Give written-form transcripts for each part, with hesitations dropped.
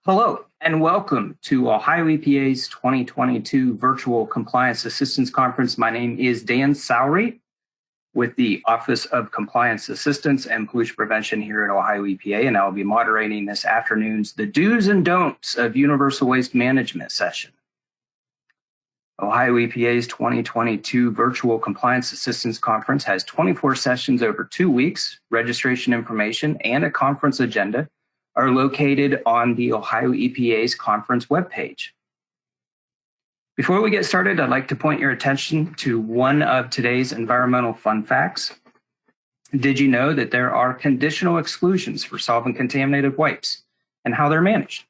Hello, and welcome to Ohio EPA's 2022 Virtual Compliance Assistance Conference. My name is Dan Sowry with the Office of Compliance Assistance and Pollution Prevention here at Ohio EPA, and I'll be moderating this afternoon's The Do's and Don'ts of Universal Waste Management session. Ohio EPA's 2022 Virtual Compliance Assistance Conference has 24 sessions over 2 weeks. Registration information and a conference agenda are located on the Ohio EPA's conference webpage. Before we get started, I'd like to point your attention to one of today's environmental fun facts. Did you know that there are conditional exclusions for solvent-contaminated wipes and how they're managed?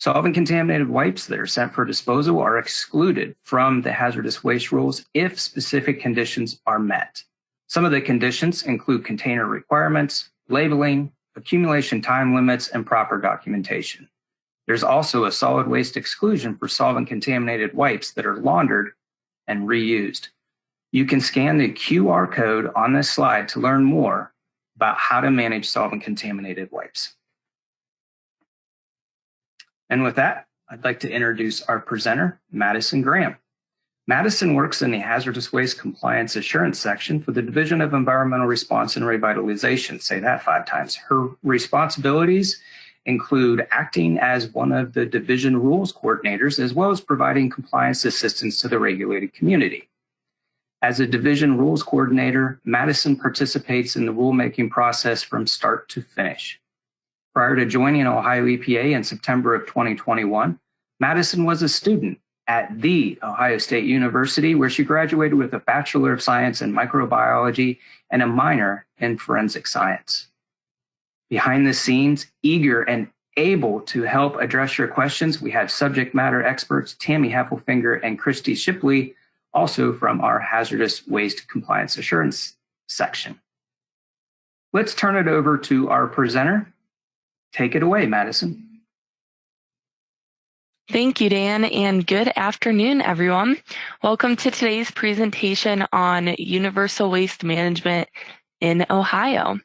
Solvent-contaminated wipes that are sent for disposal are excluded from the hazardous waste rules if specific conditions are met. Some of the conditions include container requirements, labeling, accumulation time limits, and proper documentation. There's also a solid waste exclusion for solvent-contaminated wipes that are laundered and reused. You can scan the QR code on this slide to learn more about how to manage solvent-contaminated wipes. And with that, I'd like to introduce our presenter, Madison Graham. Madison works in the Hazardous Waste Compliance Assurance section for the Division of Environmental Response and Revitalization. Say that 5 times. Her responsibilities include acting as one of the division rules coordinators, as well as providing compliance assistance to the regulated community. As a division rules coordinator, Madison participates in the rulemaking process from start to finish. Prior to joining Ohio EPA in September of 2021, Madison was a student at The Ohio State University, where she graduated with a Bachelor of Science in Microbiology and a minor in Forensic Science. Behind the scenes, eager and able to help address your questions, we have subject matter experts Tammy Heffelfinger and Christy Shipley, also from our Hazardous Waste Compliance Assurance section. Let's turn it over to our presenter. Take it away, Madison. Thank you, Dan, and good afternoon, everyone. Welcome to today's presentation on universal waste management in Ohio.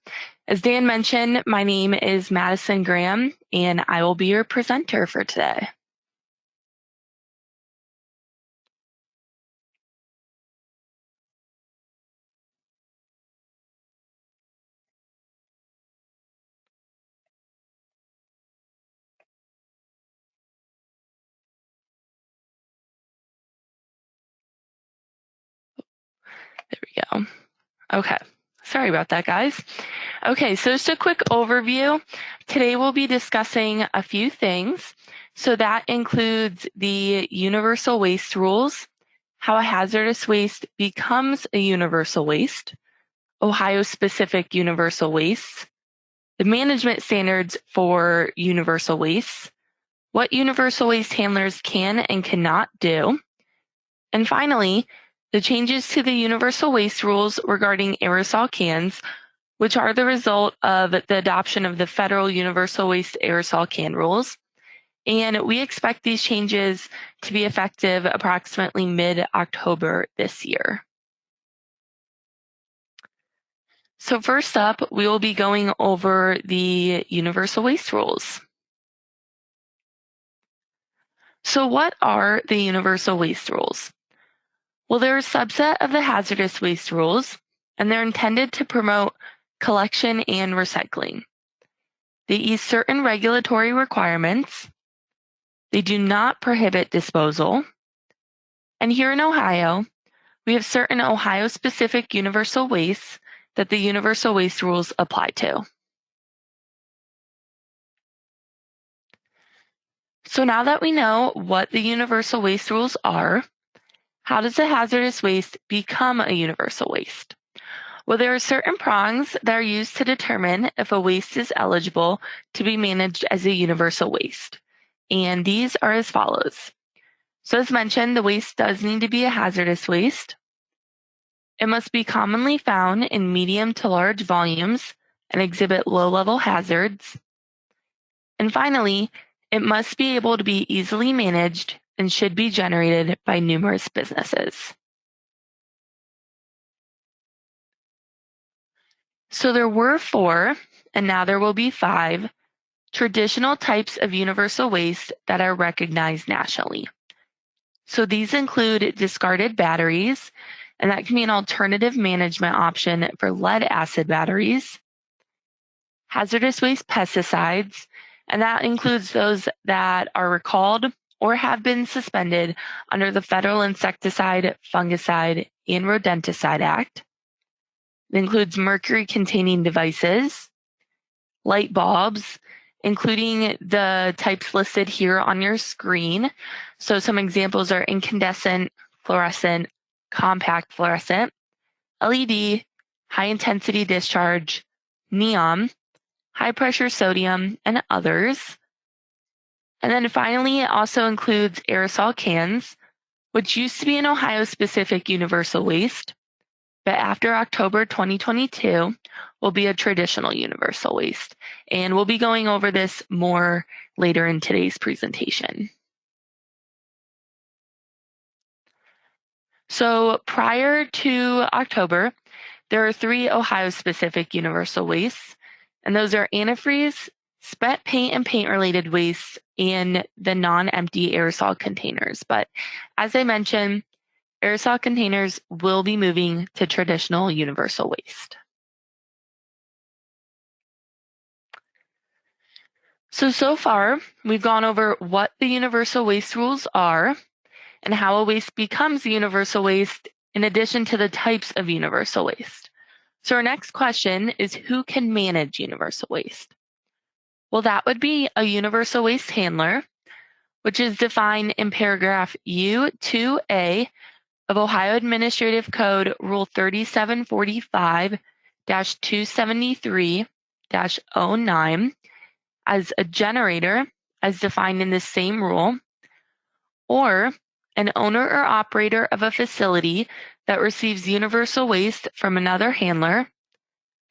As Dan mentioned, my name is Madison Graham, and I will be your presenter for today. There we go. Okay, sorry about that, guys. Okay, so just a quick overview. Today we'll be discussing a few things. So that includes the universal waste rules, how a hazardous waste becomes a universal waste, Ohio-specific universal wastes, the management standards for universal wastes, what universal waste handlers can and cannot do, and finally, the changes to the universal waste rules regarding aerosol cans, which are the result of the adoption of the federal universal waste aerosol can rules. And we expect these changes to be effective approximately mid-October this year. So first up, we will be going over the universal waste rules. So what are the universal waste rules? Well, they're a subset of the hazardous waste rules, and they're intended to promote collection and recycling. They ease certain regulatory requirements. They do not prohibit disposal. And here in Ohio, we have certain Ohio-specific universal wastes that the universal waste rules apply to. So now that we know what the universal waste rules are, how does a hazardous waste become a universal waste? Well, there are certain prongs that are used to determine if a waste is eligible to be managed as a universal waste. And these are as follows. So as mentioned, the waste does need to be a hazardous waste. It must be commonly found in medium to large volumes and exhibit low-level hazards. And finally, it must be able to be easily managed and should be generated by numerous businesses. So there were 4, and now there will be 5 traditional types of universal waste that are recognized nationally. So these include discarded batteries, and that can be an alternative management option for lead acid batteries, hazardous waste pesticides, and that includes those that are recalled or have been suspended under the Federal Insecticide, Fungicide, and Rodenticide Act. It includes mercury-containing devices, light bulbs, including the types listed here on your screen. So some examples are incandescent, fluorescent, compact fluorescent, LED, high-intensity discharge, neon, high-pressure sodium, and others. And then finally, it also includes aerosol cans, which used to be an Ohio-specific universal waste, but after October 2022, will be a traditional universal waste. And we'll be going over this more later in today's presentation. So prior to October, there are 3 Ohio-specific universal wastes, and those are antifreeze, spent paint and paint-related waste, and the non-empty aerosol containers. But as I mentioned, aerosol containers will be moving to traditional universal waste. So far, we've gone over what the universal waste rules are and how a waste becomes a universal waste in addition to the types of universal waste. So our next question is, who can manage universal waste? Well, that would be a universal waste handler, which is defined in paragraph U2A of Ohio Administrative Code Rule 3745-273-09 as a generator, as defined in the same rule, or an owner or operator of a facility that receives universal waste from another handler,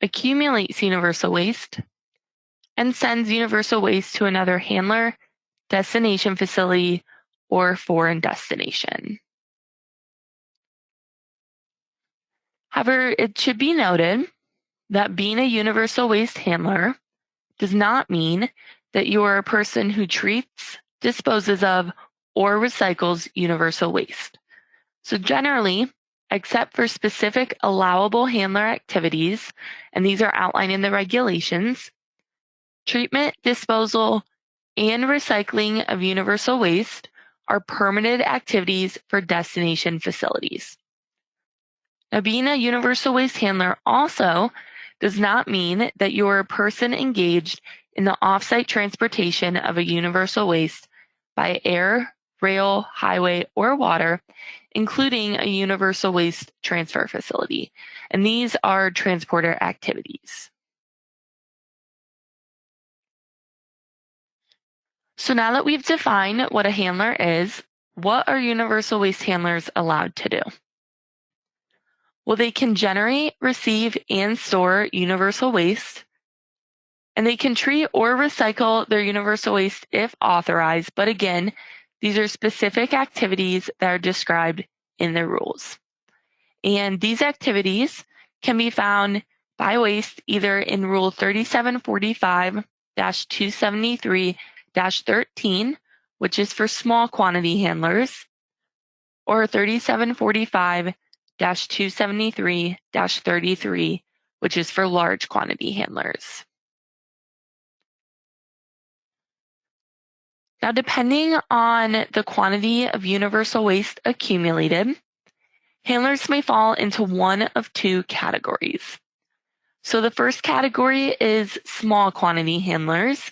accumulates universal waste, and sends universal waste to another handler, destination facility, or foreign destination. However, it should be noted that being a universal waste handler does not mean that you are a person who treats, disposes of, or recycles universal waste. So generally, except for specific allowable handler activities, and these are outlined in the regulations, treatment, disposal, and recycling of universal waste are permitted activities for destination facilities. Now, being a universal waste handler also does not mean that you are a person engaged in the off-site transportation of a universal waste by air, rail, highway, or water, including a universal waste transfer facility. And these are transporter activities. So now that we've defined what a handler is, what are universal waste handlers allowed to do? Well, they can generate, receive, and store universal waste, and they can treat or recycle their universal waste if authorized. But again, these are specific activities that are described in the rules. And these activities can be found by waste either in Rule 3745-273-13, which is for small quantity handlers, or 3745-273-33, which is for large quantity handlers. Now, depending on the quantity of universal waste accumulated, handlers may fall into one of 2 categories. So the first category is small quantity handlers,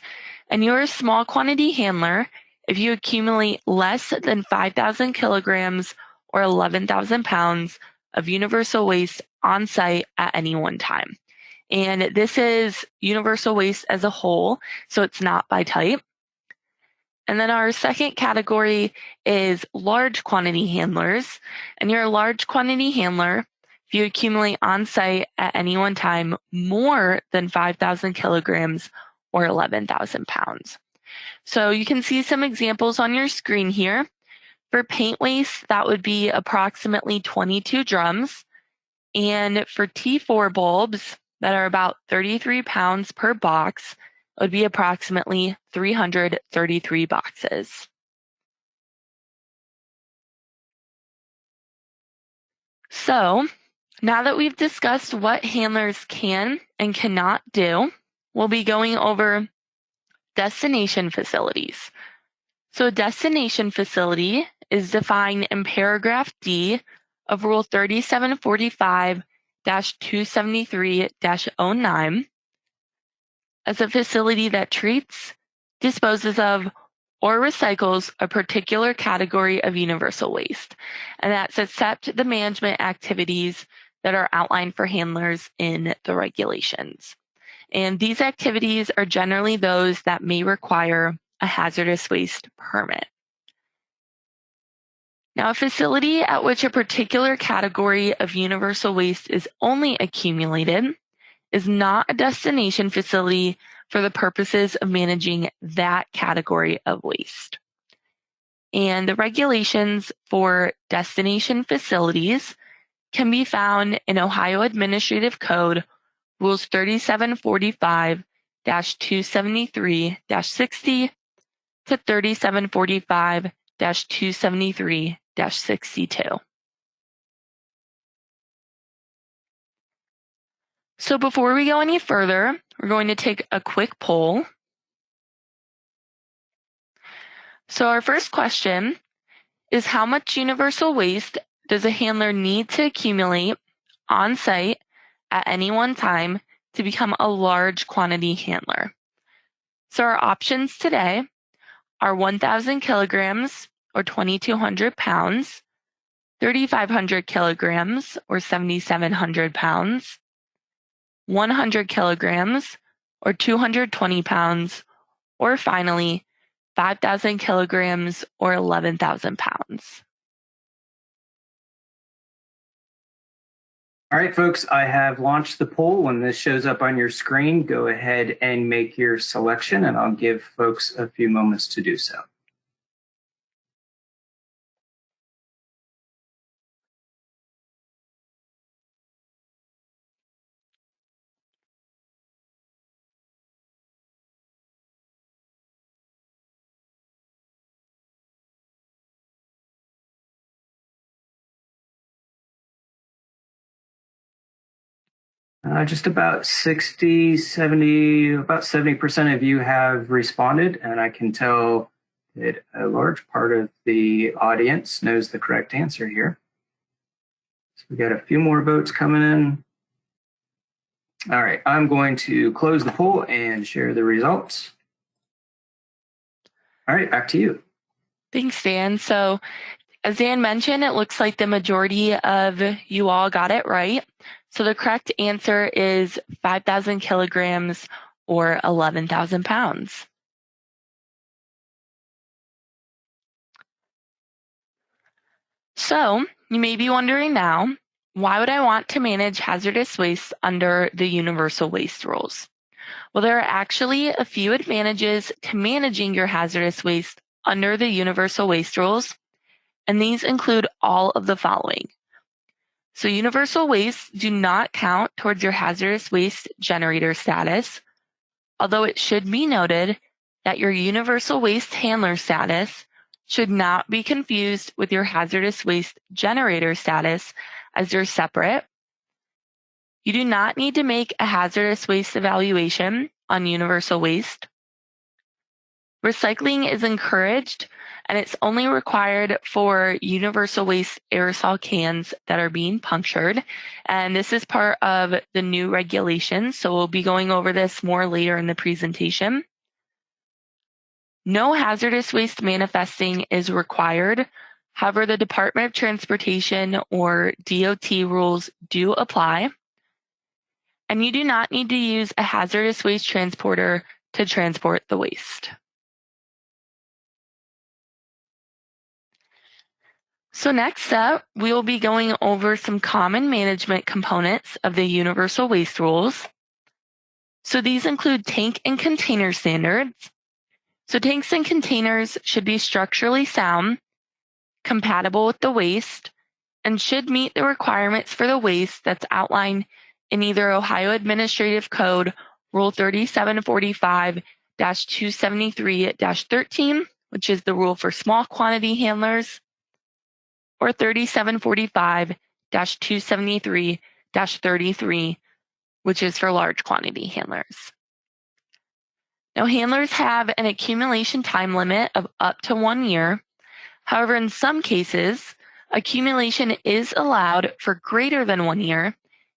and you're a small quantity handler if you accumulate less than 5,000 kilograms or 11,000 pounds of universal waste on site at any one time. And this is universal waste as a whole, so it's not by type. And then our second category is large quantity handlers. And you're a large quantity handler if you accumulate on site at any one time more than 5,000 kilograms or 11,000 pounds. So you can see some examples on your screen here. For paint waste, that would be approximately 22 drums. And for T4 bulbs that are about 33 pounds per box, would be approximately 333 boxes. So now that we've discussed what handlers can and cannot do, we'll be going over destination facilities. So a destination facility is defined in paragraph D of Rule 3745-273-09 as a facility that treats, disposes of, or recycles a particular category of universal waste, and that's except the management activities that are outlined for handlers in the regulations. And these activities are generally those that may require a hazardous waste permit. Now, a facility at which a particular category of universal waste is only accumulated is not a destination facility for the purposes of managing that category of waste. And the regulations for destination facilities can be found in Ohio Administrative Code Rules 3745-273-60 to 3745-273-62. So before we go any further, we're going to take a quick poll. So our first question is, how much universal waste does a handler need to accumulate on site at any one time to become a large quantity handler? So our options today are 1,000 kilograms or 2,200 pounds, 3,500 kilograms or 7,700 pounds, 100 kilograms or 220 pounds, or finally 5,000 kilograms or 11,000 pounds. All right, folks, I have launched the poll. When this shows up on your screen, go ahead and make your selection, and I'll give folks a few moments to do so. Just about 60, 70, about 70% of you have responded, and I can tell that a large part of the audience knows the correct answer here. So we got a few more votes coming in. All right, I'm going to close the poll and share the results. All right, back to you. Thanks, Dan. So as Dan mentioned, it looks like the majority of you all got it right. So the correct answer is 5,000 kilograms or 11,000 pounds. So you may be wondering now, why would I want to manage hazardous waste under the universal waste rules? Well, there are actually a few advantages to managing your hazardous waste under the universal waste rules, and these include all of the following. So universal wastes do not count towards your hazardous waste generator status, although it should be noted that your universal waste handler status should not be confused with your hazardous waste generator status, as they're separate. You do not need to make a hazardous waste evaluation on universal waste. Recycling is encouraged, and it's only required for universal waste aerosol cans that are being punctured. And this is part of the new regulations, so we'll be going over this more later in the presentation. No hazardous waste manifesting is required. However, the Department of Transportation or DOT rules do apply. And you do not need to use a hazardous waste transporter to transport the waste. So next up, we will be going over some common management components of the universal waste rules. So these include tank and container standards. So tanks and containers should be structurally sound, compatible with the waste, and should meet the requirements for the waste that's outlined in either Ohio Administrative Code Rule 3745-273-13, which is the rule for small quantity handlers, or 3745-273-33, which is for large quantity handlers. Now, handlers have an accumulation time limit of up to 1 year. However, in some cases, accumulation is allowed for greater than 1 year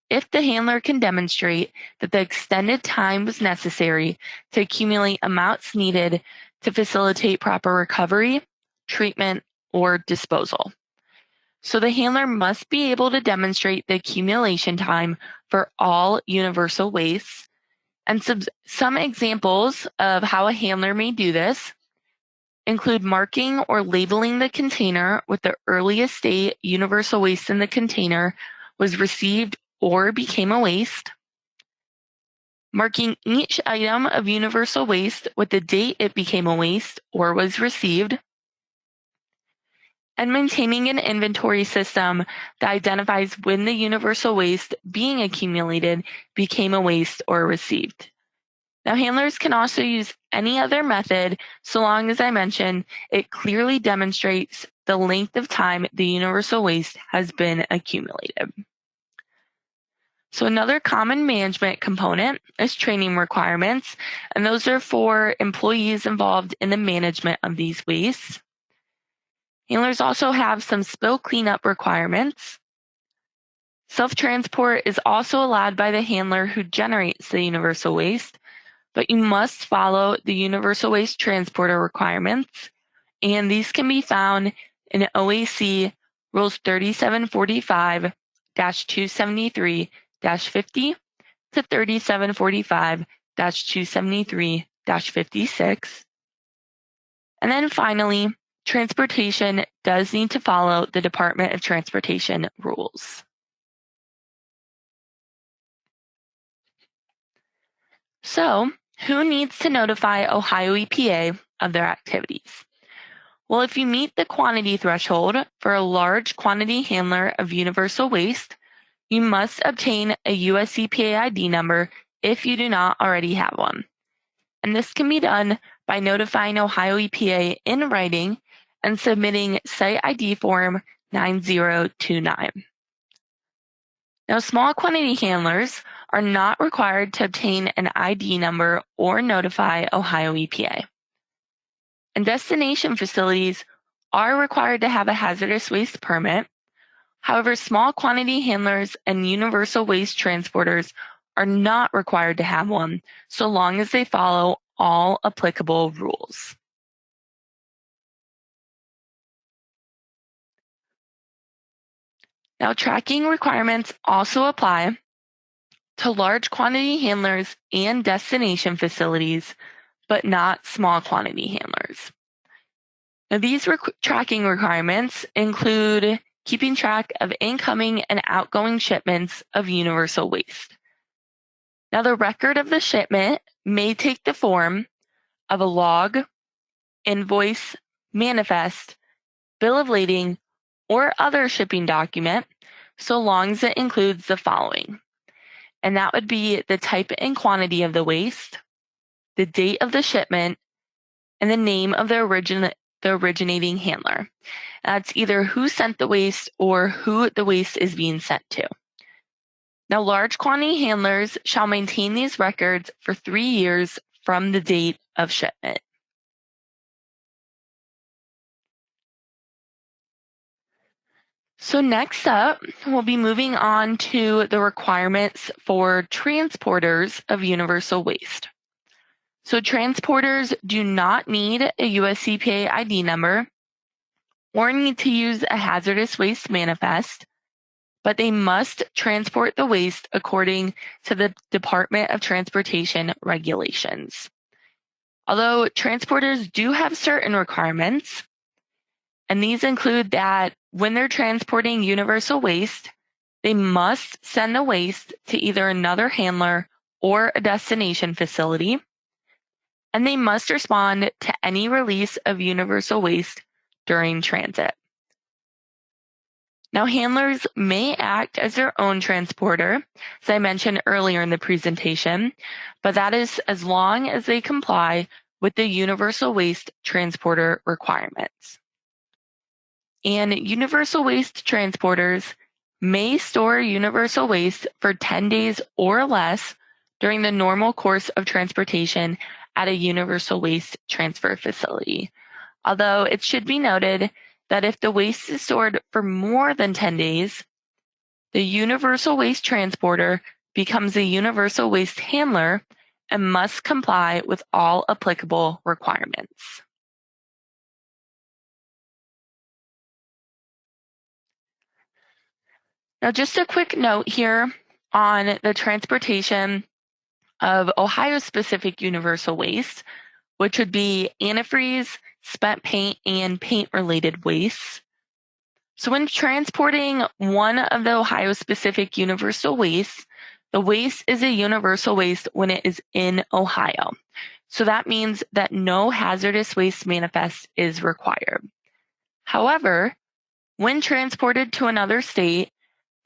if the handler can demonstrate that the extended time was necessary to accumulate amounts needed to facilitate proper recovery, treatment, or disposal. So the handler must be able to demonstrate the accumulation time for all universal wastes. And some examples of how a handler may do this include marking or labeling the container with the earliest date universal waste in the container was received or became a waste, marking each item of universal waste with the date it became a waste or was received, and maintaining an inventory system that identifies when the universal waste being accumulated became a waste or received. Now, handlers can also use any other method so long as I mention it clearly demonstrates the length of time the universal waste has been accumulated. So another common management component is training requirements, and those are for employees involved in the management of these wastes. Handlers also have some spill cleanup requirements. Self-transport is also allowed by the handler who generates the universal waste, but you must follow the universal waste transporter requirements, and these can be found in OAC Rules 3745-273-50 to 3745-273-56. And then finally, transportation does need to follow the Department of Transportation rules. So, who needs to notify Ohio EPA of their activities? Well, if you meet the quantity threshold for a large quantity handler of universal waste, you must obtain a US EPA ID number if you do not already have one. And this can be done by notifying Ohio EPA in writing and submitting Site ID Form 9029. Now, small quantity handlers are not required to obtain an ID number or notify Ohio EPA. And destination facilities are required to have a hazardous waste permit. However, small quantity handlers and universal waste transporters are not required to have one, so long as they follow all applicable rules. Now, tracking requirements also apply to large quantity handlers and destination facilities, but not small quantity handlers. Now, these tracking requirements include keeping track of incoming and outgoing shipments of universal waste. Now, the record of the shipment may take the form of a log, invoice, manifest, bill of lading, or other shipping document, so long as it includes the following. And that would be the type and quantity of the waste, the date of the shipment, and the name of the originating handler. That's either who sent the waste or who the waste is being sent to. Now, large quantity handlers shall maintain these records for 3 years from the date of shipment. So next up, we'll be moving on to the requirements for transporters of universal waste. So transporters do not need a US EPA ID number or need to use a hazardous waste manifest, but they must transport the waste according to the Department of Transportation regulations. Although transporters do have certain requirements, and these include that when they're transporting universal waste, they must send the waste to either another handler or a destination facility, and they must respond to any release of universal waste during transit. Now, handlers may act as their own transporter, as I mentioned earlier in the presentation, but that is as long as they comply with the universal waste transporter requirements. And universal waste transporters may store universal waste for 10 days or less during the normal course of transportation at a universal waste transfer facility. Although it should be noted that if the waste is stored for more than 10 days, the universal waste transporter becomes a universal waste handler and must comply with all applicable requirements. Now, just a quick note here on the transportation of Ohio-specific universal waste, which would be antifreeze, spent paint, and paint-related wastes. So when transporting one of the Ohio-specific universal wastes, the waste is a universal waste when it is in Ohio. So that means that no hazardous waste manifest is required. However, when transported to another state,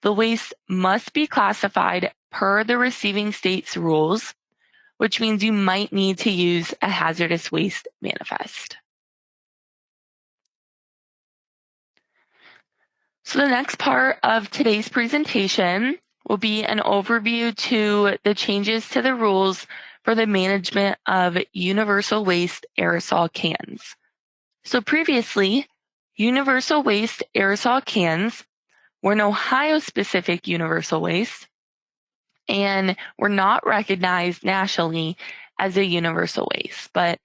the waste must be classified per the receiving state's rules, which means you might need to use a hazardous waste manifest. So the next part of today's presentation will be an overview to the changes to the rules for the management of universal waste aerosol cans. So previously, universal waste aerosol cans were an Ohio-specific universal waste and were not recognized nationally as a universal waste. But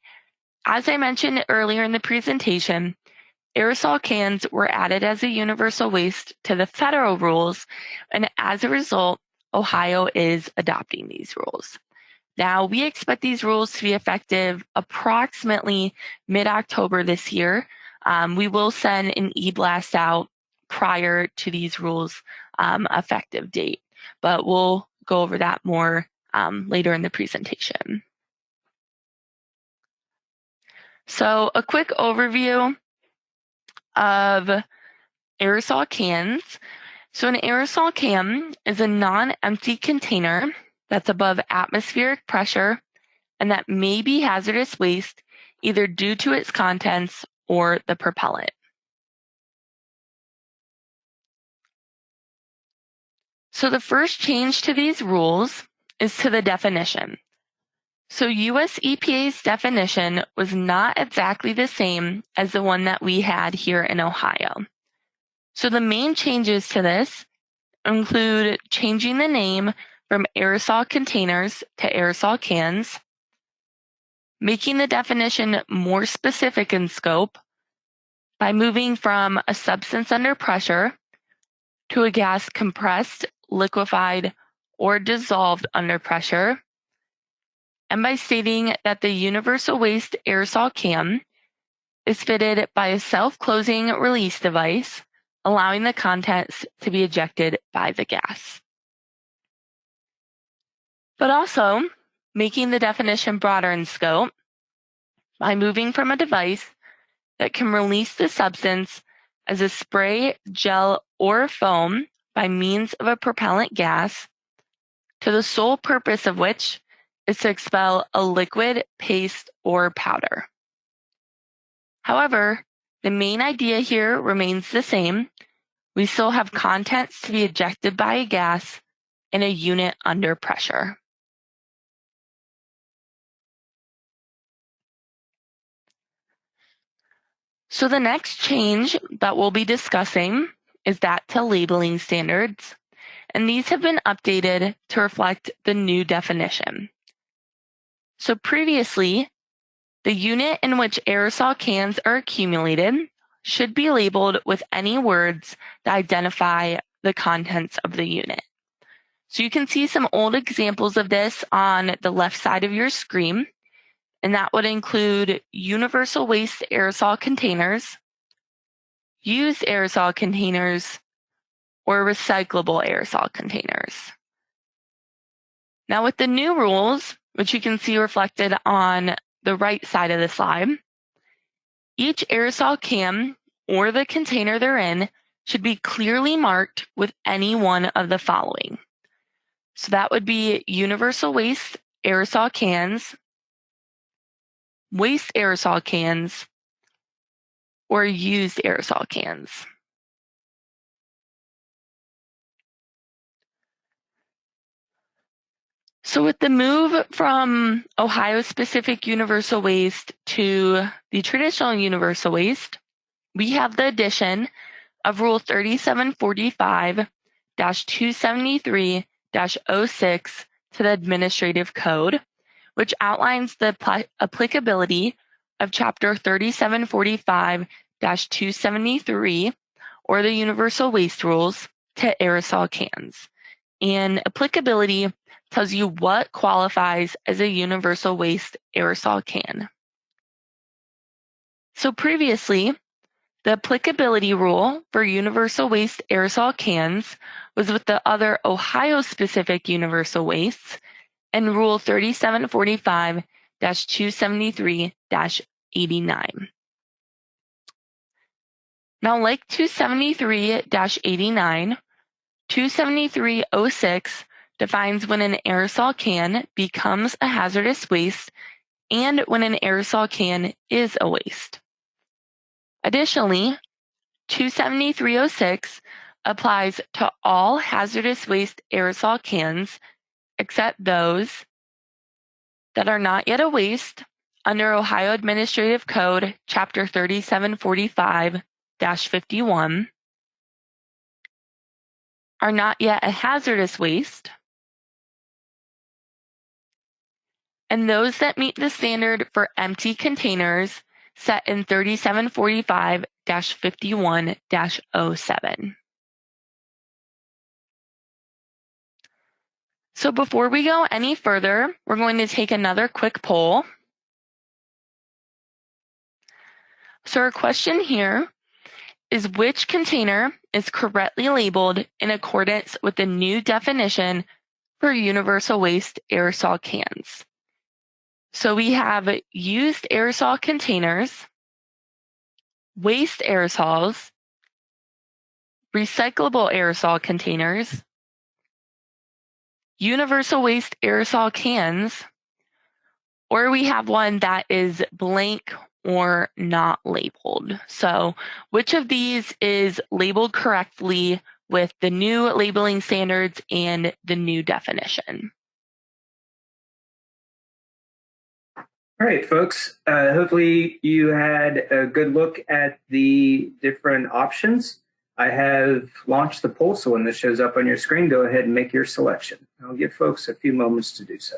as I mentioned earlier in the presentation, aerosol cans were added as a universal waste to the federal rules, and as a result, Ohio is adopting these rules. Now, we expect these rules to be effective approximately mid-October this year. We will send an e-blast out prior to these rules' effective date, but we'll go over that more later in the presentation. So a quick overview of aerosol cans. So an aerosol can is a non-empty container that's above atmospheric pressure and that may be hazardous waste either due to its contents or the propellant. So the first change to these rules is to the definition. So US EPA's definition was not exactly the same as the one that we had here in Ohio. So the main changes to this include changing the name from aerosol containers to aerosol cans, making the definition more specific in scope by moving from a substance under pressure to a gas compressed, liquefied, or dissolved under pressure, and by stating that the universal waste aerosol can is fitted by a self-closing release device, allowing the contents to be ejected by the gas. But also making the definition broader in scope by moving from a device that can release the substance as a spray, gel, or foam by means of a propellant gas to the sole purpose of which is to expel a liquid, paste, or powder. However, the main idea here remains the same. We still have contents to be ejected by a gas in a unit under pressure. So the next change that we'll be discussing is that to labeling standards, and these have been updated to reflect the new definition. So previously, the unit in which aerosol cans are accumulated should be labeled with any words that identify the contents of the unit. So you can see some old examples of this on the left side of your screen, and that would include universal waste aerosol containers, used aerosol containers, or recyclable aerosol containers. Now with the new rules, which you can see reflected on the right side of the slide, each aerosol can or the container they're in should be clearly marked with any one of the following. So that would be universal waste aerosol cans, waste aerosol cans, or used aerosol cans. So with the move from Ohio-specific universal waste to the traditional universal waste, we have the addition of Rule 3745-273-06 to the Administrative Code, which outlines the applicability of Chapter 3745-273, or the Universal Waste Rules, to aerosol cans. And applicability tells you what qualifies as a universal waste aerosol can. So previously, the applicability rule for universal waste aerosol cans was with the other Ohio-specific universal wastes, and Rule 3745-273-89. Now, like 273-89, 273-06 defines when an aerosol can becomes a hazardous waste and when an aerosol can is a waste. Additionally, 273-06 applies to all hazardous waste aerosol cans except those that are not yet a waste under Ohio Administrative Code, Chapter 3745-51, are not yet a hazardous waste, and those that meet the standard for empty containers set in 3745-51-07. So before we go any further, we're going to take another quick poll. So our question here is, which container is correctly labeled in accordance with the new definition for universal waste aerosol cans? So we have used aerosol containers, waste aerosols, recyclable aerosol containers, universal waste aerosol cans, or we have one that is blank or not labeled. So which of these is labeled correctly with the new labeling standards and the new definition? All right, folks, hopefully you had a good look at the different options. I have launched the poll, so when this shows up on your screen, go ahead and make your selection. I'll give folks a few moments to do so.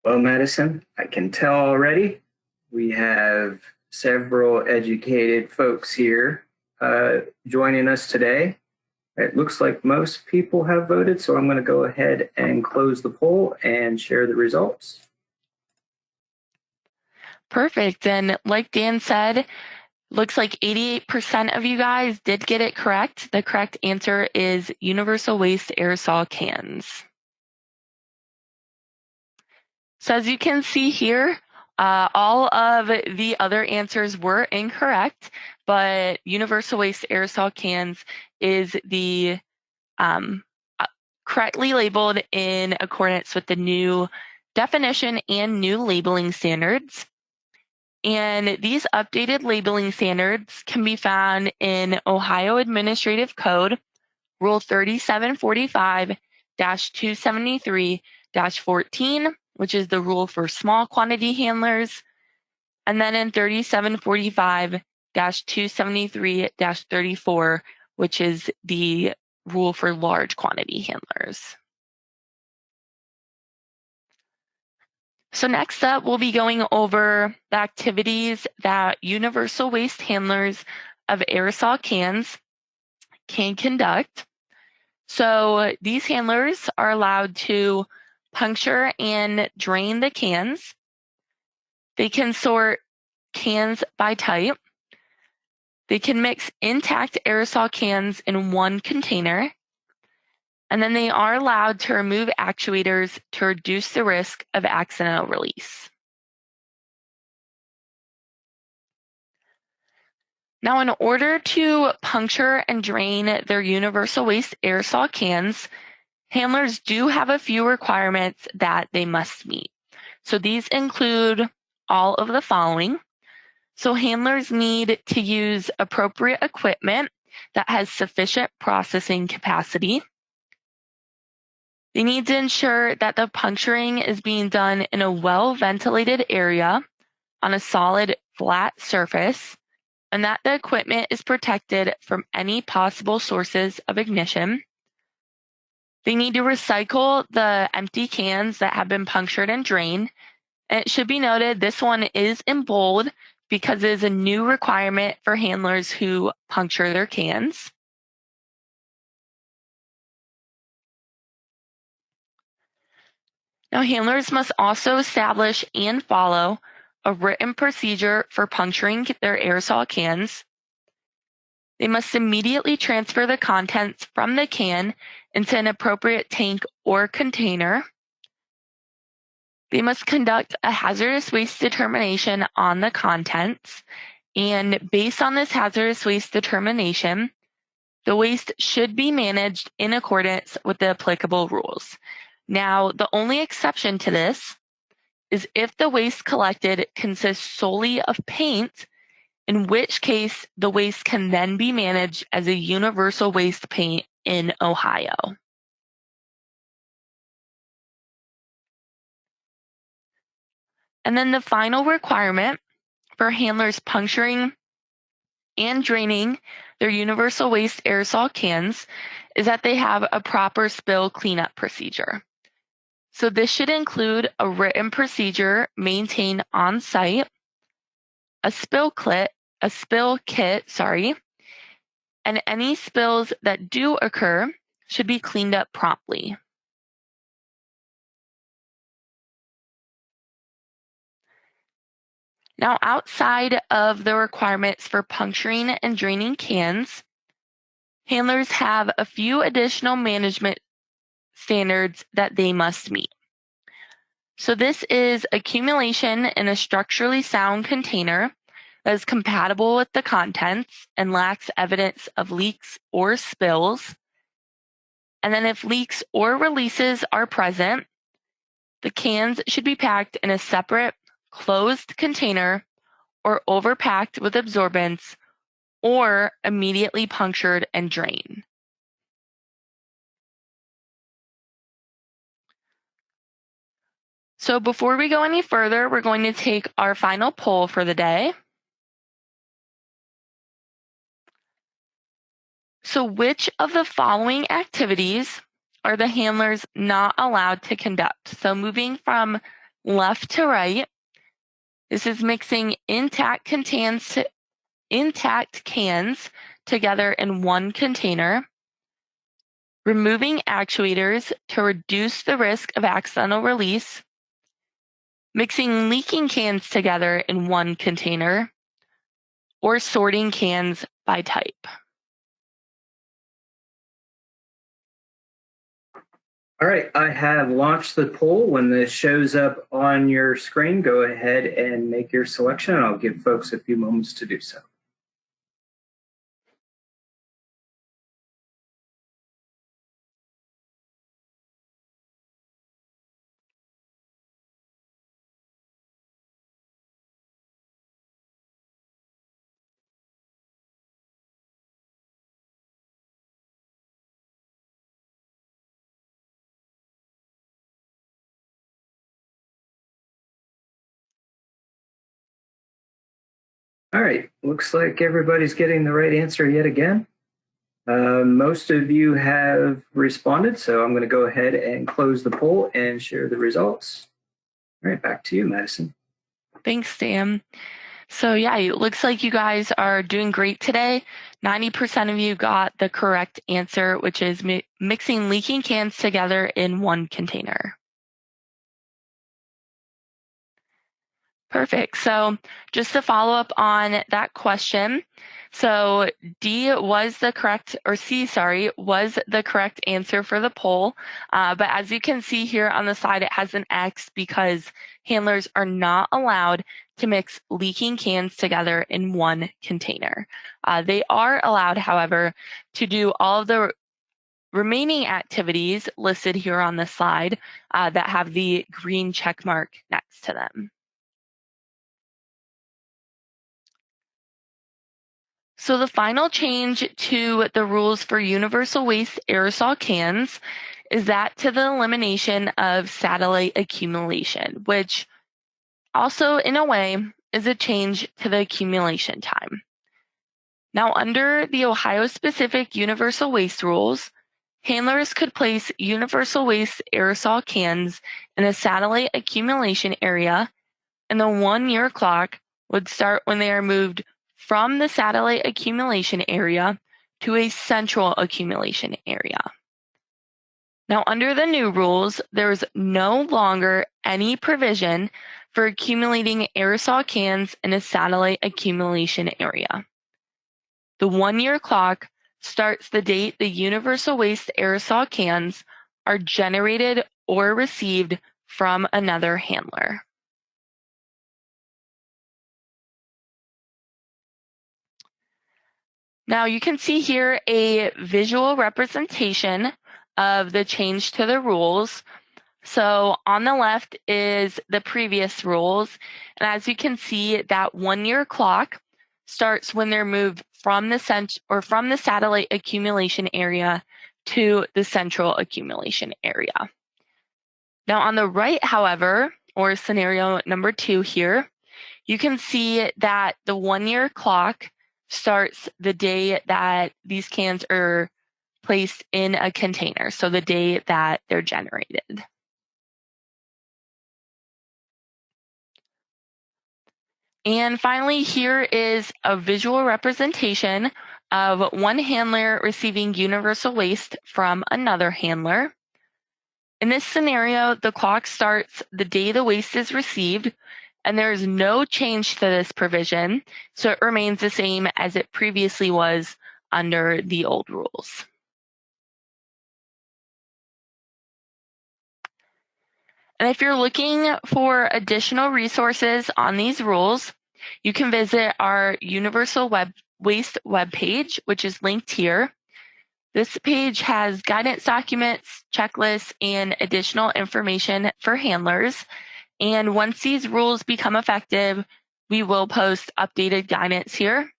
Well, Madison, I can tell already we have several educated folks here joining us today. It looks like most people have voted, so I'm going to go ahead and close the poll and share the results. Perfect. And like Dan said, looks like 88% of you guys did get it correct. The correct answer is universal waste aerosol cans. So as you can see here, all of the other answers were incorrect, but universal waste aerosol cans is the correctly labeled in accordance with the new definition and new labeling standards. And these updated labeling standards can be found in Ohio Administrative Code, Rule 3745-273-14, which is the rule for small quantity handlers, and then in 3745-273-34, which is the rule for large quantity handlers. So next up, we'll be going over the activities that universal waste handlers of aerosol cans can conduct. So these handlers are allowed to puncture and drain the cans. They can sort cans by type. They can mix intact aerosol cans in one container. And then they are allowed to remove actuators to reduce the risk of accidental release. Now, in order to puncture and drain their universal waste aerosol cans, handlers do have a few requirements that they must meet. So these include all of the following. So handlers need to use appropriate equipment that has sufficient processing capacity. They need to ensure that the puncturing is being done in a well-ventilated area on a solid, flat surface, and that the equipment is protected from any possible sources of ignition. They need to recycle the empty cans that have been punctured and drained. And it should be noted, this one is in bold because it is a new requirement for handlers who puncture their cans. Now, handlers must also establish and follow a written procedure for puncturing their aerosol cans. They must immediately transfer the contents from the can into an appropriate tank or container. They must conduct a hazardous waste determination on the contents. And based on this hazardous waste determination, the waste should be managed in accordance with the applicable rules. Now, the only exception to this is if the waste collected consists solely of paint, in which case the waste can then be managed as a universal waste paint in Ohio. And then the final requirement for handlers puncturing and draining their universal waste aerosol cans is that they have a proper spill cleanup procedure. So this should include a written procedure maintained on site, a spill kit, and any spills that do occur should be cleaned up promptly. Now, outside of the requirements for puncturing and draining cans, handlers have a few additional management standards that they must meet. So this is accumulation in a structurally sound container that is compatible with the contents and lacks evidence of leaks or spills. And then if leaks or releases are present, the cans should be packed in a separate closed container or overpacked with absorbents or immediately punctured and drained. So before we go any further, we're going to take our final poll for the day. So which of the following activities are the handlers not allowed to conduct? So moving from left to right, this is mixing intact cans together in one container, removing actuators to reduce the risk of accidental release, mixing leaking cans together in one container, or sorting cans by type. All right, I have launched the poll. When this shows up on your screen, go ahead and make your selection, and I'll give folks a few moments to do so. All right, looks like everybody's getting the right answer yet again. Most of you have responded, so I'm going to go ahead and close the poll and share the results. All right, back to you, Madison. Thanks, Dan. So yeah, it looks like you guys are doing great today. 90% of you got the correct answer, which is mixing leaking cans together in one container. Perfect. So just to follow up on that question, so D was the correct, or C, sorry, was the correct answer for the poll. But as you can see here on the side, it has an X because handlers are not allowed to mix leaking cans together in one container. They are allowed, however, to do all of the remaining activities listed here on the slide that have the green check mark next to them. So the final change to the rules for universal waste aerosol cans is that to the elimination of satellite accumulation, which also in a way is a change to the accumulation time. Now, under the Ohio-specific universal waste rules, handlers could place universal waste aerosol cans in a satellite accumulation area, and the 1-year clock would start when they are moved from the satellite accumulation area to a central accumulation area. Now, under the new rules, there is no longer any provision for accumulating aerosol cans in a satellite accumulation area. The 1-year clock starts the date the universal waste aerosol cans are generated or received from another handler. Now you can see here a visual representation of the change to the rules. So on the left is the previous rules. And as you can see, that 1-year clock starts when they're moved from the satellite accumulation area to the central accumulation area. Now on the right, however, or scenario number 2 here, you can see that the 1-year clock starts the day that these cans are placed in a container, so the day that they're generated. And finally, here is a visual representation of one handler receiving universal waste from another handler. In this scenario, the clock starts the day the waste is received, and there is no change to this provision, so it remains the same as it previously was under the old rules. And if you're looking for additional resources on these rules, you can visit our Universal Waste webpage, which is linked here. This page has guidance documents, checklists, and additional information for handlers. And once these rules become effective, we will post updated guidance here.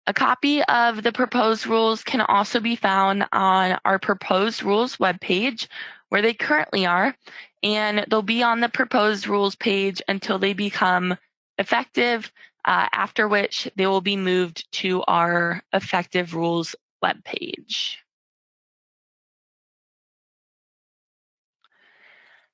A copy of the proposed rules can also be found on our proposed rules webpage, where they currently are, and they'll be on the proposed rules page until they become effective, after which they will be moved to our effective rules webpage.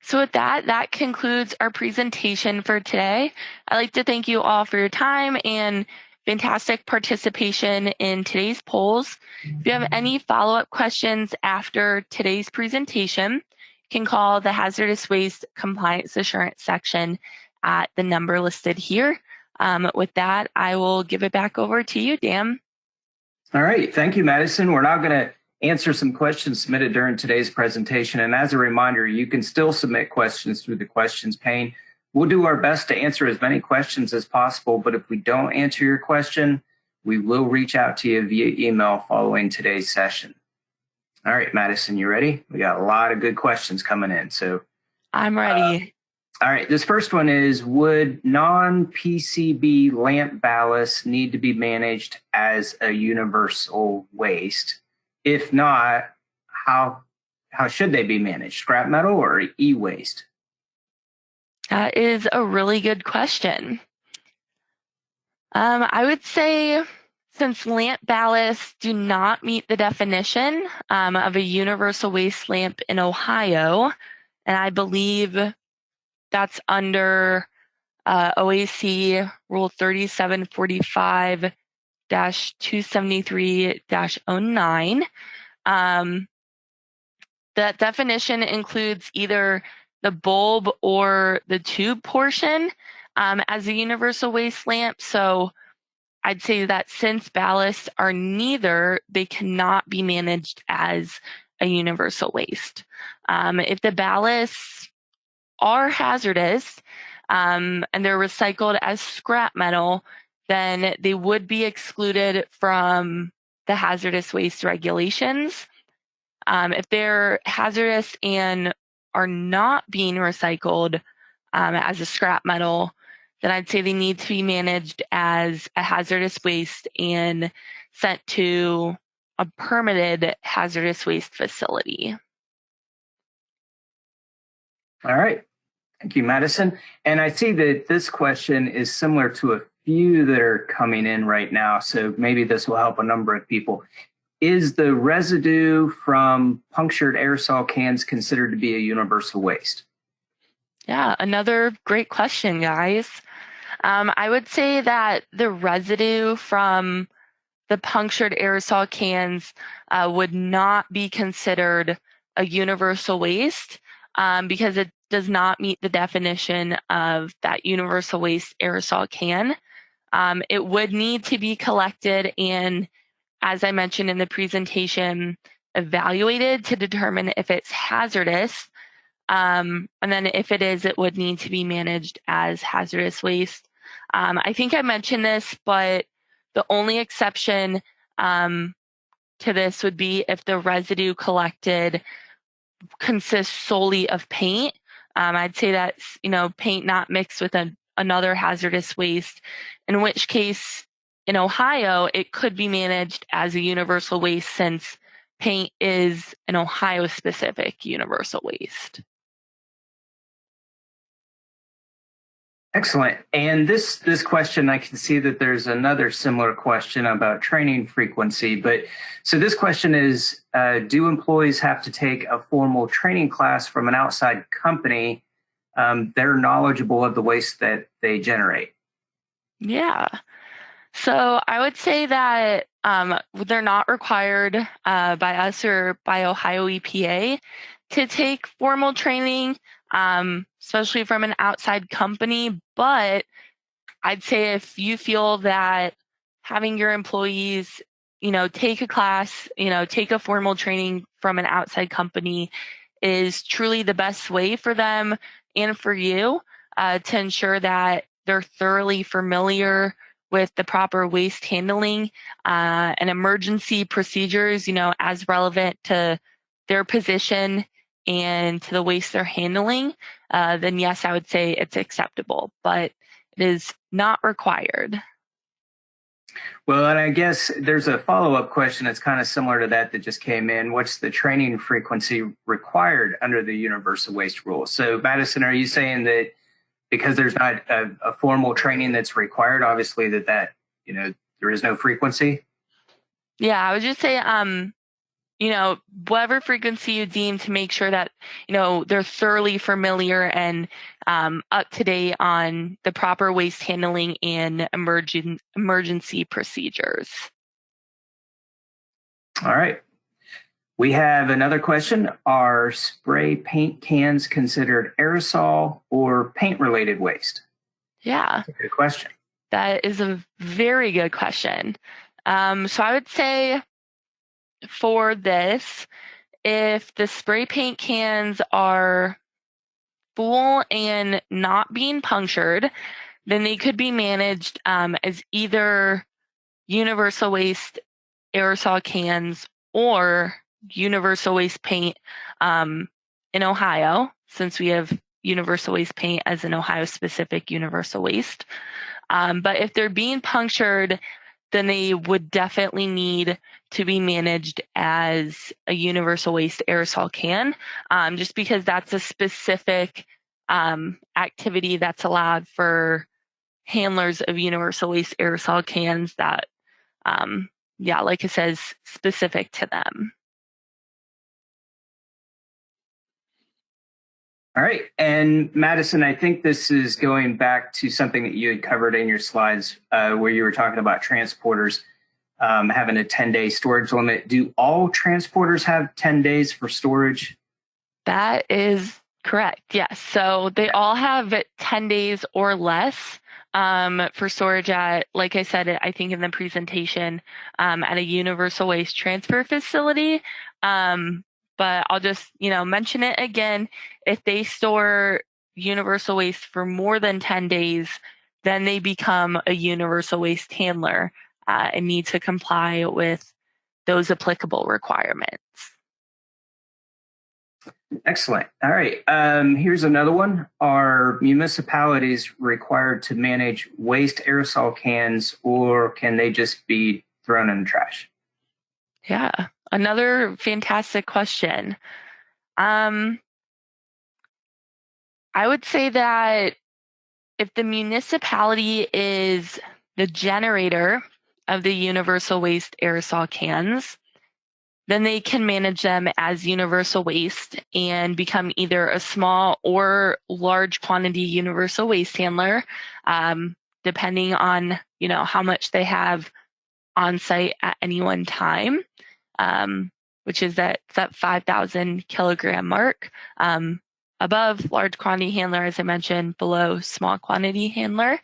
So with that concludes our presentation for today. I'd like to thank you all for your time and fantastic participation in today's polls. If you have any follow-up questions after today's presentation, you can call the Hazardous Waste Compliance Assurance section at the number listed here. With that, I will give it back over to you, Dan. All right, thank you, Madison. We're now going to answer some questions submitted during today's presentation. And as a reminder, you can still submit questions through the questions pane. We'll do our best to answer as many questions as possible, but if we don't answer your question, we will reach out to you via email following today's session. All right, Madison, you ready? We got a lot of good questions coming in. So I'm ready. All right, this first one is, would non-PCB lamp ballast need to be managed as a universal waste? If not, how should they be managed? Scrap metal or e-waste? That is a really good question. I would say, since lamp ballasts do not meet the definition of a universal waste lamp in Ohio, and I believe that's under OAC Rule 3745-273-09. That definition includes either the bulb or the tube portion as a universal waste lamp. So I'd say that since ballasts are neither, they cannot be managed as a universal waste. If the ballasts are hazardous and they're recycled as scrap metal, then they would be excluded from the hazardous waste regulations. If they're hazardous and are not being recycled as a scrap metal, then I'd say they need to be managed as a hazardous waste and sent to a permitted hazardous waste facility. All right. Thank you, Madison. And I see that this question is similar to a few that are coming in right now, so maybe this will help a number of people. Is the residue from punctured aerosol cans considered to be a universal waste? Yeah, another great question, guys. I would say that the residue from the punctured aerosol cans would not be considered a universal waste because it does not meet the definition of that universal waste aerosol can. It would need to be collected and, as I mentioned in the presentation, evaluated to determine if it's hazardous. And then if it is, it would need to be managed as hazardous waste. I think I mentioned this, but the only exception to this would be if the residue collected consists solely of paint. I'd say that's, paint not mixed with another hazardous waste, in which case in Ohio, it could be managed as a universal waste since paint is an Ohio-specific universal waste. Excellent. And this question, I can see that there's another similar question about training frequency. But so this question is, do employees have to take a formal training class from an outside company that are knowledgeable of the waste that they generate? Yeah. So I would say that they're not required by us or by Ohio EPA to take formal training, especially from an outside company. But I'd say if you feel that having your employees, take a class, take a formal training from an outside company is truly the best way for them and for you to ensure that they're thoroughly familiar with the proper waste handling and emergency procedures, as relevant to their position and to the waste they're handling, then yes, I would say it's acceptable, but it is not required. Well, and I guess there's a follow-up question that's kind of similar to that just came in. What's the training frequency required under the universal waste rule? So, Madison, are you saying that because there's not a formal training that's required, obviously that there is no frequency? Yeah, I would just say, whatever frequency you deem to make sure that, they're thoroughly familiar and up to date on the proper waste handling and emergency procedures. All right. We have another question. Are spray paint cans considered aerosol or paint-related waste? Yeah. That's a good question. That is a very good question. So I would say for this, if the spray paint cans are full and not being punctured, then they could be managed as either universal waste aerosol cans or universal waste paint in Ohio, since we have universal waste paint as an Ohio-specific universal waste. But if they're being punctured, then they would definitely need to be managed as a universal waste aerosol can, just because that's a specific activity that's allowed for handlers of universal waste aerosol cans that, like it says, specific to them. All right. And Madison, I think this is going back to something that you had covered in your slides where you were talking about transporters having a 10-day storage limit. Do all transporters have 10 days for storage? That is Correct. Yes. So they all have 10 days or less for storage at, like I said, I think in the presentation, at a universal waste transfer facility. But I'll just, mention it again. If they store universal waste for more than 10 days, then they become a universal waste handler and need to comply with those applicable requirements. Excellent. All right. Here's another one. Are municipalities required to manage waste aerosol cans, or can they just be thrown in the trash? Yeah, another fantastic question. I would say that if the municipality is the generator of the universal waste aerosol cans, then they can manage them as universal waste and become either a small or large quantity universal waste handler, depending on, how much they have on site at any one time, which is that 5,000 kilogram mark. Above large quantity handler, as I mentioned, below small quantity handler.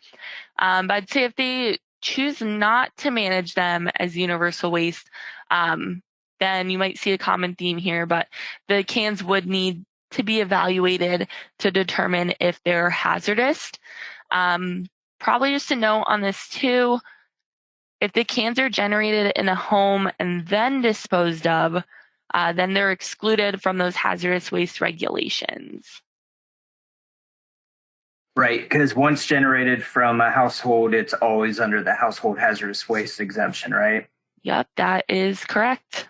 But I'd say if they choose not to manage them as universal waste, then you might see a common theme here, but the cans would need to be evaluated to determine if they're hazardous. Probably just a note on this too, if the cans are generated in a home and then disposed of, then they're excluded from those hazardous waste regulations. Right, because once generated from a household, it's always under the household hazardous waste exemption, right? Yep, that is correct.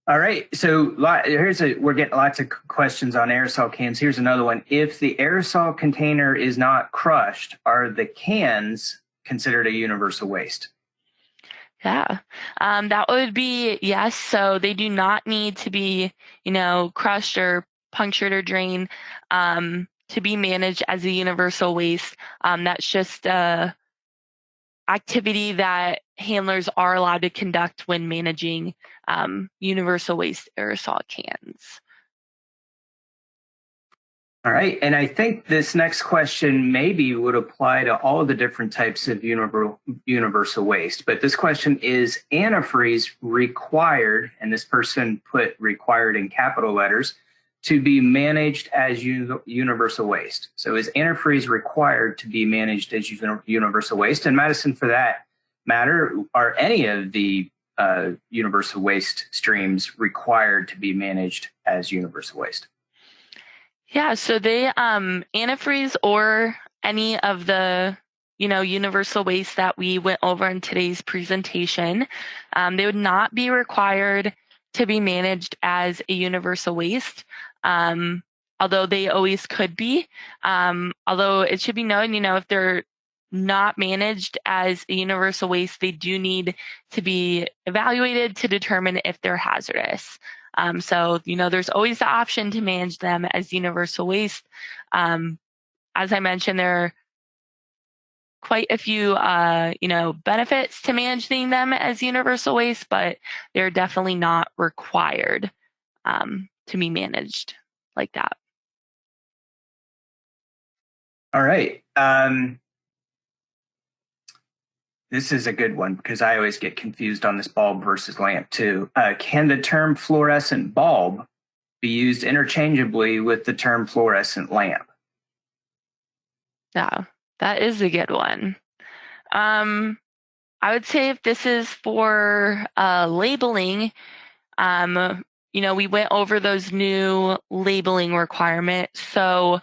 All right, so we're getting lots of questions on aerosol cans. Here's another one. If the aerosol container is not crushed, are the cans considered a universal waste? Yeah, that would be yes. So they do not need to be, crushed or punctured or drained to be managed as a universal waste. That's just a activity that handlers are allowed to conduct when managing universal waste aerosol cans. All right, and I think this next question maybe would apply to all of the different types of universal waste, but this question is antifreeze required, and this person put required in capital letters, to be managed as universal waste. So is antifreeze required to be managed as universal waste? And Madison, for that matter, are any of the universal waste streams required to be managed as universal waste? Yeah, so they antifreeze or any of the universal waste that we went over in today's presentation, they would not be required to be managed as a universal waste, although they always could be. Although it should be known, if they're not managed as a universal waste, they do need to be evaluated to determine if they're hazardous. So, there's always the option to manage them as universal waste. As I mentioned, there are quite a few, benefits to managing them as universal waste, but they're definitely not required to be managed like that. All right. This is a good one because I always get confused on this bulb versus lamp too. Can the term fluorescent bulb be used interchangeably with the term fluorescent lamp? Yeah, that is a good one. I would say if this is for labeling, we went over those new labeling requirements. So,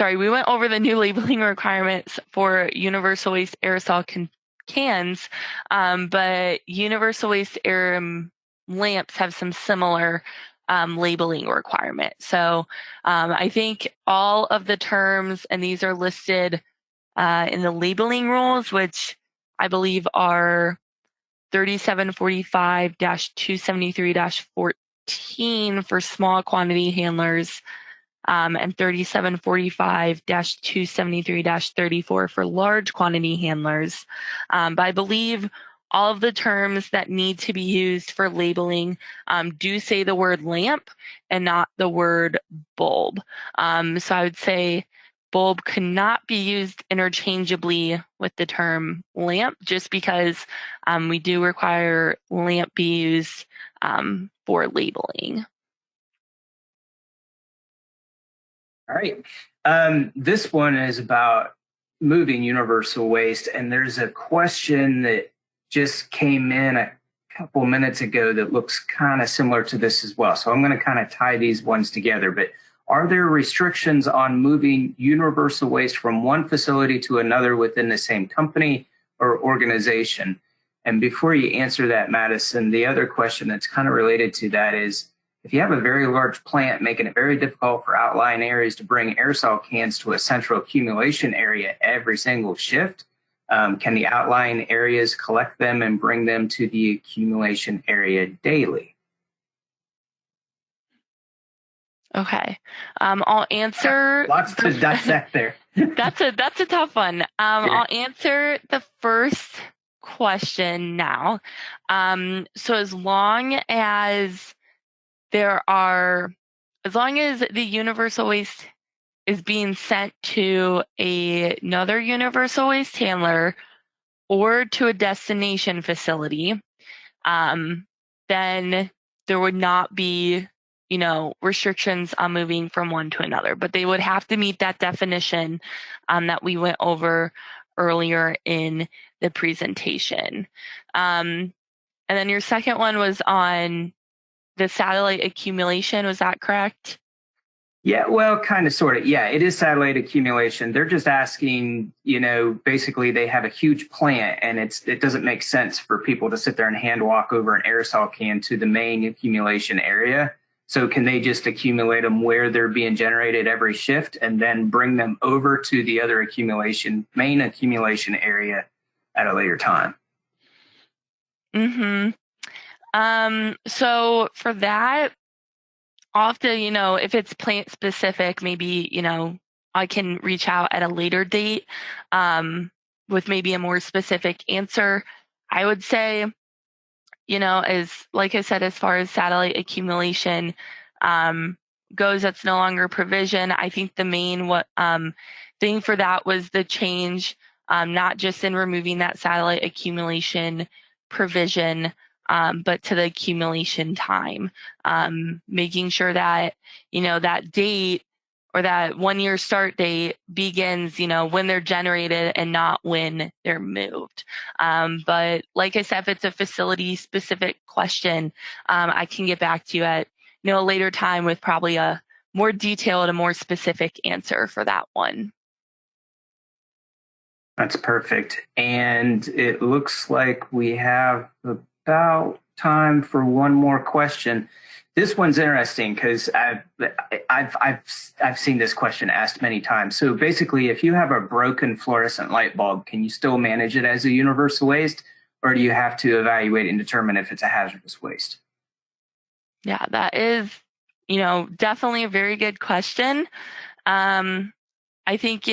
we went over the new labeling requirements for universal waste aerosol cans, but universal waste lamps have some similar labeling requirements. So I think all of the terms, and these are listed in the labeling rules, which I believe are 3745-273-14 for small quantity handlers, and 3745-273-34 for large quantity handlers. But I believe all of the terms that need to be used for labeling do say the word lamp and not the word bulb. So I would say bulb cannot be used interchangeably with the term lamp, just because we do require lamp be used for labeling. All right. This one is about moving universal waste, and there's a question that just came in a couple minutes ago that looks kind of similar to this as well. So I'm going to kind of tie these ones together. But are there restrictions on moving universal waste from one facility to another within the same company or organization? And before you answer that, Madison, the other question that's kind of related to that is, if you have a very large plant making it very difficult for outlying areas to bring aerosol cans to a central accumulation area every single shift, can the outlying areas collect them and bring them to the accumulation area daily? Okay, I'll answer. Lots to dissect there. That's a tough one. I'll answer the first question now. So as long as the universal waste is being sent to another universal waste handler or to a destination facility, then there would not be, restrictions on moving from one to another, but they would have to meet that definition that we went over earlier in the presentation. And then your second one was on the satellite accumulation. Was that correct? Yeah, well, kind of, sort of. Yeah, it is satellite accumulation. They're just asking, basically they have a huge plant and it doesn't make sense for people to sit there and hand walk over an aerosol can to the main accumulation area. So can they just accumulate them where they're being generated every shift and then bring them over to the other main accumulation area at a later time? Mm-hmm. So for that, I'll have to, if it's plant specific, maybe, I can reach out at a later date with maybe a more specific answer. I would say, like I said, as far as satellite accumulation goes, that's no longer provision. I think the main thing for that was the change, not just in removing that satellite accumulation provision, but to the accumulation time, making sure that, that date or that 1 year start date begins, when they're generated and not when they're moved. But like I said, if it's a facility specific question, I can get back to you at, a later time with probably a more detailed, a more specific answer for that one. That's perfect. And it looks like we have about time for one more question. This one's interesting because I've seen this question asked many times. So basically, if you have a broken fluorescent light bulb, can you still manage it as a universal waste, or do you have to evaluate and determine if it's a hazardous waste? Yeah, that is, definitely a very good question. I think,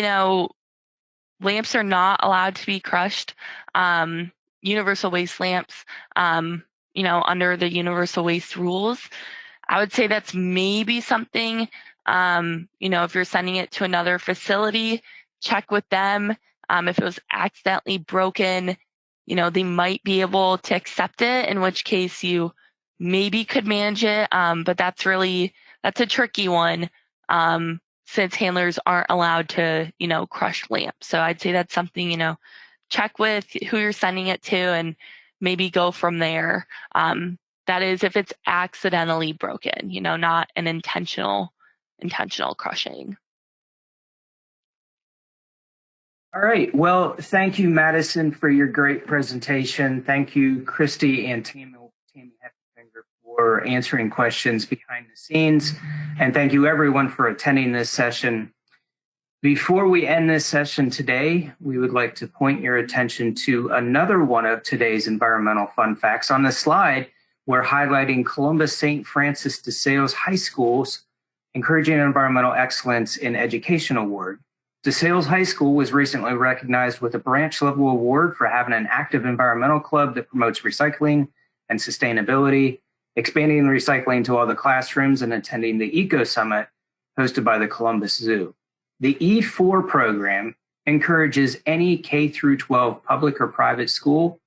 lamps are not allowed to be crushed. Universal waste lamps, under the universal waste rules. I would say that's maybe something, if you're sending it to another facility, check with them. If it was accidentally broken, they might be able to accept it, in which case you maybe could manage it. But that's a tricky one. Since handlers aren't allowed to, crush lamps. So I'd say that's something, check with who you're sending it to and maybe go from there. That is if it's accidentally broken, not an intentional crushing. All right. Well, thank you, Madison, for your great presentation. Thank you, Christy and Tammy Heffinger, for answering questions behind the scenes. And thank you, everyone, for attending this session. Before we end this session today, we would like to point your attention to another one of today's environmental fun facts. On the slide, we're highlighting Columbus St. Francis de Sales High School's Encouraging Environmental Excellence in Education Award. DeSales High School was recently recognized with a branch level award for having an active environmental club that promotes recycling and sustainability, expanding recycling to all the classrooms, and attending the Eco Summit hosted by the Columbus Zoo. The E4 program encourages any K through 12 public or private school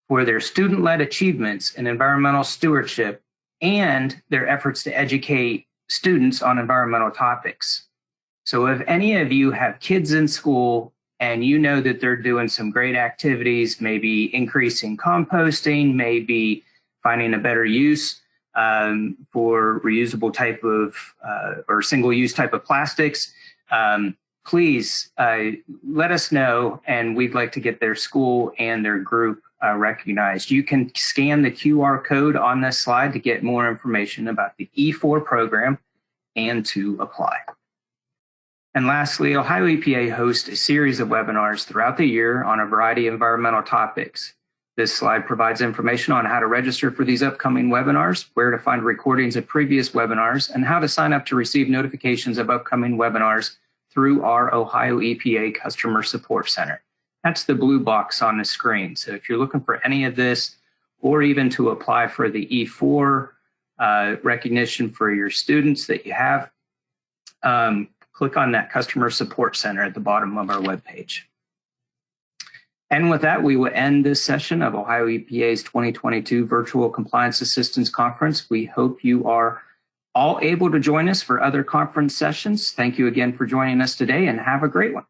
for their student-led achievements in environmental stewardship and their efforts to educate students on environmental topics. So if any of you have kids in school and you know that they're doing some great activities, maybe increasing composting, maybe finding a better use for reusable type of or single-use type of plastics, please let us know, and we'd like to get their school and their group recognized. You can scan the QR code on this slide to get more information about the E4 program and to apply. And lastly, Ohio EPA hosts a series of webinars throughout the year on a variety of environmental topics. This slide provides information on how to register for these upcoming webinars, where to find recordings of previous webinars, and how to sign up to receive notifications of upcoming webinars through our Ohio EPA Customer Support Center. That's the blue box on the screen. So if you're looking for any of this, or even to apply for the E4 recognition for your students that you have, click on that Customer Support Center at the bottom of our webpage. And with that, we will end this session of Ohio EPA's 2022 Virtual Compliance Assistance Conference. We hope you are all able to join us for other conference sessions. Thank you again for joining us today, and have a great one.